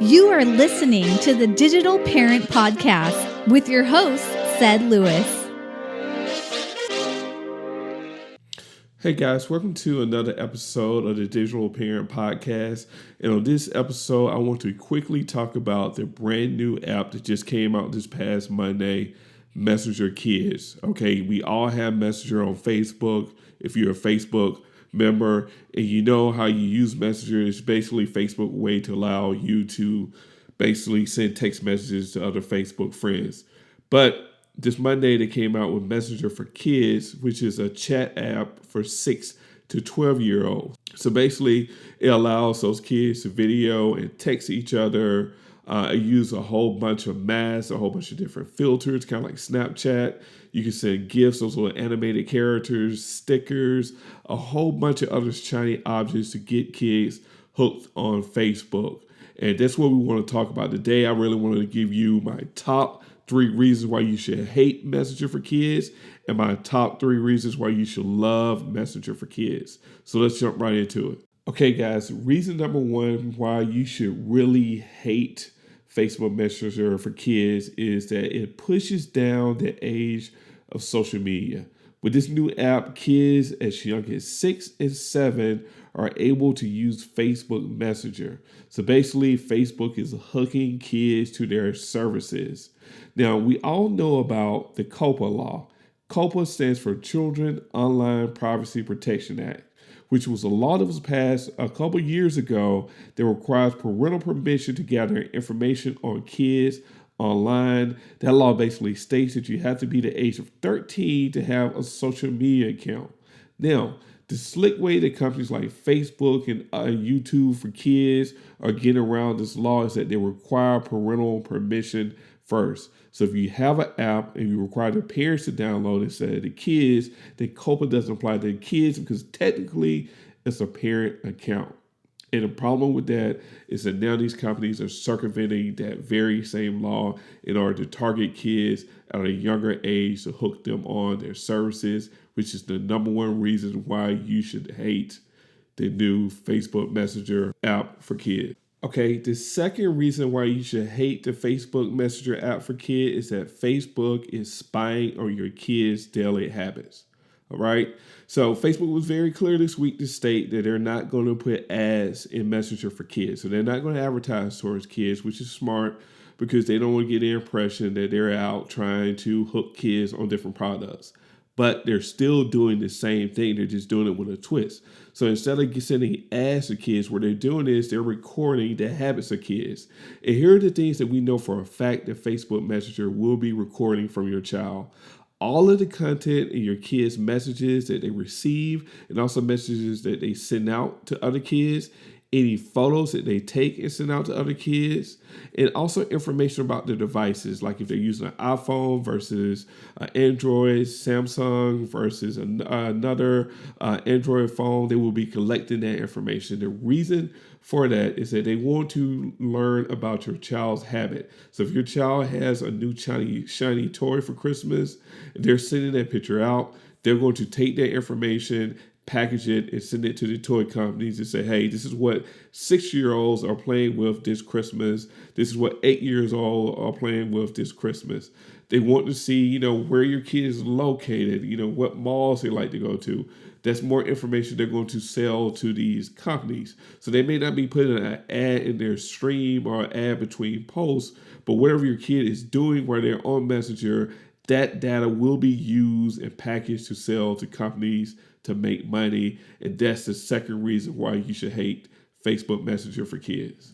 You are listening to the Digital Parent Podcast with your host, Ced Lewis. Hey guys, welcome to another episode of the Digital Parent Podcast. And on this episode, I want to quickly talk about the brand new app that just came out this past Monday, Messenger Kids. Okay, we all have Messenger on Facebook. If you're a Facebook member and you know how you use Messenger, it's basically Facebook way to allow you to basically send text messages to other Facebook friends. But this Monday, they came out with Messenger for Kids, which is a chat app for 6 to 12-year-olds. So basically, it allows those kids to video and text each other. It uses a whole bunch of masks, a whole bunch of different filters, kind of like Snapchat. You can send GIFs, those little animated characters, stickers, a whole bunch of other shiny objects to get kids hooked on Facebook. And that's what we want to talk about today. I really wanted to give you my top 3 reasons why you should hate Messenger for Kids and my top 3 reasons why you should love Messenger for Kids. So let's jump right into it. Okay, guys, reason number 1 why you should really hate Facebook Messenger for Kids is that it pushes down the age of social media. With this new app, kids as young as 6 and 7 are able to use Facebook Messenger. So basically, Facebook is hooking kids to their services. Now, we all know about the COPPA law. COPPA stands for Children Online Privacy Protection Act, which was a law that was passed a couple years ago that requires parental permission to gather information on kids online. That law basically states that you have to be the age of 13 to have a social media account. Now, the slick way that companies like Facebook and YouTube for Kids are getting around this law is that they require parental permission first. So if you have an app and you require the parents to download it instead of the kids, then COPPA doesn't apply to the kids because technically it's a parent account. And the problem with that is that now these companies are circumventing that very same law in order to target kids at a younger age to hook them on their services, which is the number 1 reason why you should hate the new Facebook Messenger app for kids. Okay, the second reason why you should hate the Facebook Messenger app for kids is that Facebook is spying on your kids' daily habits. All right. So Facebook was very clear this week to state that they're not going to put ads in Messenger for Kids. So they're not going to advertise towards kids, which is smart because they don't want to get the impression that they're out trying to hook kids on different products. But they're still doing the same thing. They're just doing it with a twist. So instead of sending ads to kids, what they're doing is they're recording the habits of kids. And here are the things that we know for a fact that Facebook Messenger will be recording from your child. All of the content in your kids' messages that they receive and also messages that they send out to other kids, any photos that they take and send out to other kids, and also information about their devices, like if they're using an iPhone versus Android, Samsung versus another Android phone, they will be collecting that information. The reason for that is that they want to learn about your child's habit. So if your child has a new shiny toy for Christmas, they're sending that picture out, they're going to take that information, package it, and send it to the toy companies and say, hey, this is what 6-year-olds are playing with this Christmas. This is what 8 years old are playing with this Christmas. They want to see, where your kid is located, what malls they like to go to. That's more information they're going to sell to these companies. So they may not be putting an ad in their stream or an ad between posts, but whatever your kid is doing while they're on Messenger, that data will be used and packaged to sell to companies to make money. And that's the second reason why you should hate Facebook Messenger for Kids.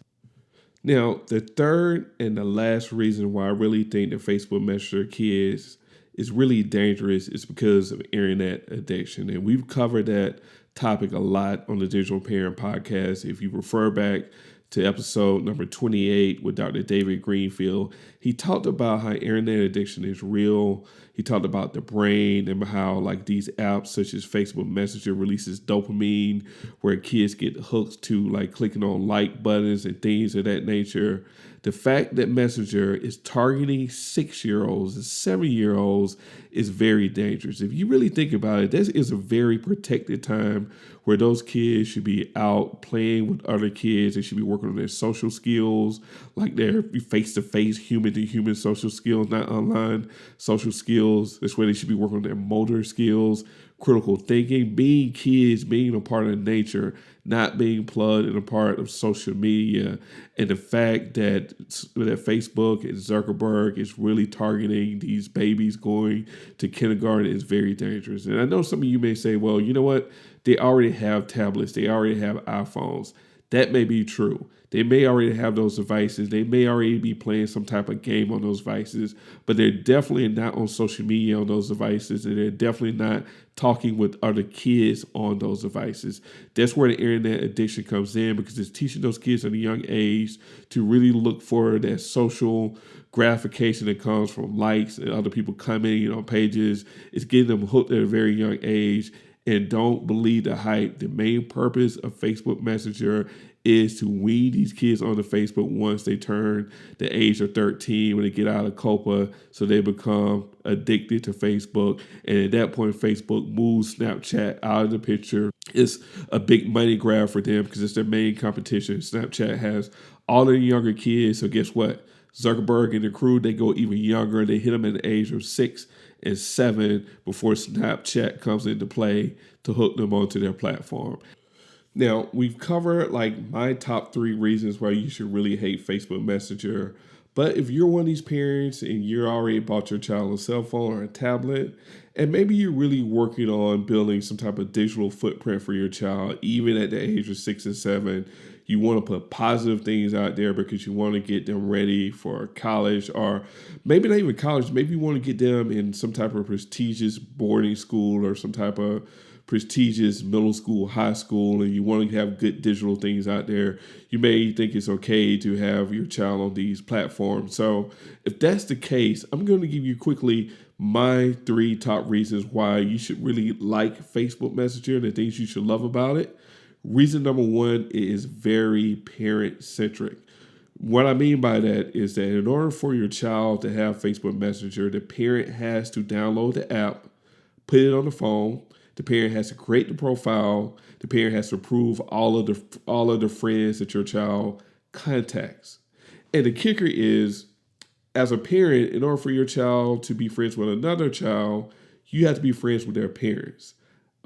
Now, the third and the last reason why I really think that Facebook Messenger Kids is really dangerous is because of internet addiction. And we've covered that topic a lot on the Digital Parent Podcast. If you refer back to episode number 28 with Dr. David Greenfield, he talked about how internet addiction is real. He talked about the brain and how like these apps such as Facebook Messenger releases dopamine where kids get hooked to like clicking on like buttons and things of that nature. The fact that Messenger is targeting 6-year-olds and 7-year-olds is very dangerous. If you really think about it, this is a very protected time where those kids should be out playing with other kids. They should be working on their social skills, like their face-to-face, human-to-human social skills, not online social skills. That's where they should be working on their motor skills, critical thinking, being kids, being a part of nature, not being plugged in a part of social media. And the fact that Facebook and Zuckerberg is really targeting these babies going to kindergarten is very dangerous. And I know some of you may say, well, you know what? They already have tablets. They already have iPhones. That may be true. They may already have those devices. They may already be playing some type of game on those devices, but they're definitely not on social media on those devices, and they're definitely not talking with other kids on those devices. That's where the internet addiction comes in, because it's teaching those kids at a young age to really look for that social gratification that comes from likes and other people commenting on pages. It's getting them hooked at a very young age. And don't believe the hype. The main purpose of Facebook Messenger is to wean these kids onto Facebook once they turn the age of 13, when they get out of COPA, so they become addicted to Facebook. And at that point, Facebook moves Snapchat out of the picture. It's a big money grab for them because it's their main competition. Snapchat has all the younger kids. So guess what? Zuckerberg and the crew, they go even younger. They hit them at the age of 6 and 7 before Snapchat comes into play to hook them onto their platform. Now, we've covered like my top 3 reasons why you should really hate Facebook Messenger. But if you're one of these parents and you're already bought your child a cell phone or a tablet, and maybe you're really working on building some type of digital footprint for your child, even at the age of 6 and 7, you want to put positive things out there because you want to get them ready for college, or maybe not even college. Maybe you want to get them in some type of prestigious boarding school or some type of prestigious middle school, high school, and you want to have good digital things out there. You may think it's okay to have your child on these platforms. So if that's the case, I'm going to give you quickly my 3 top reasons why you should really like Facebook Messenger and the things you should love about it. Reason number 1 is very parent-centric. What I mean by that is that in order for your child to have Facebook Messenger, the parent has to download the app, put it on the phone. The parent has to create the profile. The parent has to approve all of the friends that your child contacts. And the kicker is, as a parent, in order for your child to be friends with another child, you have to be friends with their parents.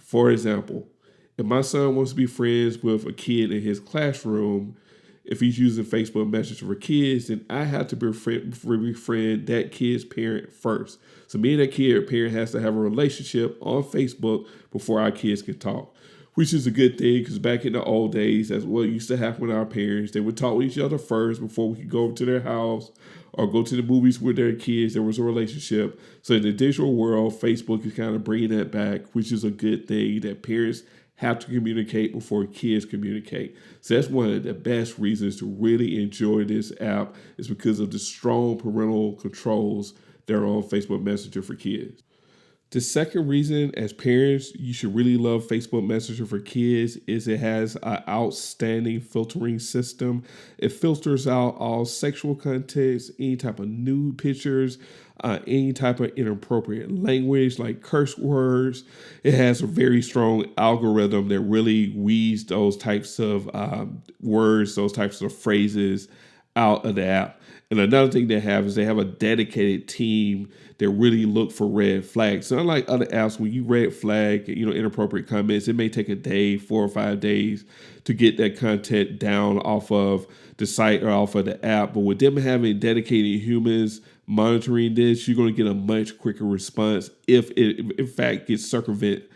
For example, if my son wants to be friends with a kid in his classroom, if he's using Facebook Messenger for kids, then I have to befriend that kid's parent first. So me and that kid parent has to have a relationship on Facebook before our kids can talk, which is a good thing because back in the old days, that's what used to happen with our parents. They would talk with each other first before we could go over to their house or go to the movies with their kids. There was a relationship. So in the digital world, Facebook is kind of bringing that back, which is a good thing, that parents have to communicate before kids communicate. So that's one of the best reasons to really enjoy this app, is because of the strong parental controls that are on Facebook Messenger for kids. The second reason, as parents, you should really love Facebook Messenger for kids is it has an outstanding filtering system. It filters out all sexual contents, any type of nude pictures, any type of inappropriate language like curse words. It has a very strong algorithm that really weeds those types of words, those types of phrases out of the app. And another thing they have is they have a dedicated team that really look for red flags. So unlike other apps, when you red flag, inappropriate comments, it may take a day, 4 or 5 days to get that content down off of the site or off of the app. But with them having dedicated humans monitoring this, you're going to get a much quicker response if it, in fact, gets circumvented.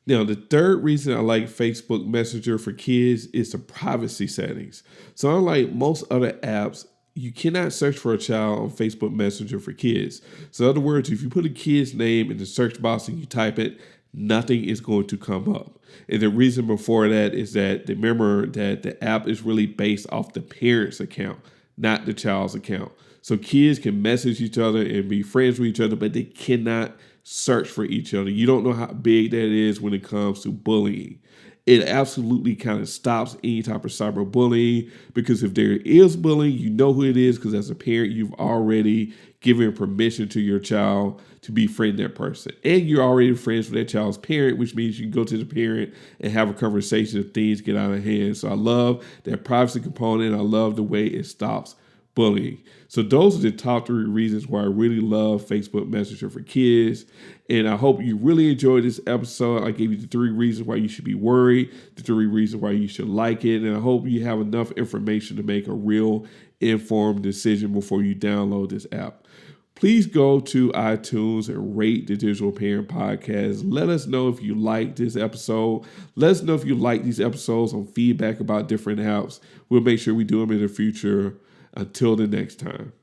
Now, the third reason I like Facebook Messenger for kids is the privacy settings. So unlike most other apps, you cannot search for a child on Facebook Messenger for kids. So in other words, if you put a kid's name in the search box and you type it, nothing is going to come up. And the reason before that is that remember that the app is really based off the parent's account, not the child's account. So kids can message each other and be friends with each other, but they cannot search for each other. You don't know how big that is when it comes to bullying. it absolutely kind of stops any type of cyberbullying, because if there is bullying, you know who it is, because as a parent, you've already given permission to your child to befriend that person. And you're already friends with that child's parent, which means you can go to the parent and have a conversation if things get out of hand. So I love that privacy component. I love the way it stops bullying. So those are the top 3 reasons why I really love Facebook Messenger for kids. And I hope you really enjoyed this episode. I gave you the 3 reasons why you should be worried, the 3 reasons why you should like it. And I hope you have enough information to make a real informed decision before you download this app. Please go to iTunes and rate the Digital Parent Podcast. Let us know if you like this episode. Let us know if you like these episodes on feedback about different apps. We'll make sure we do them in the future. Until the next time.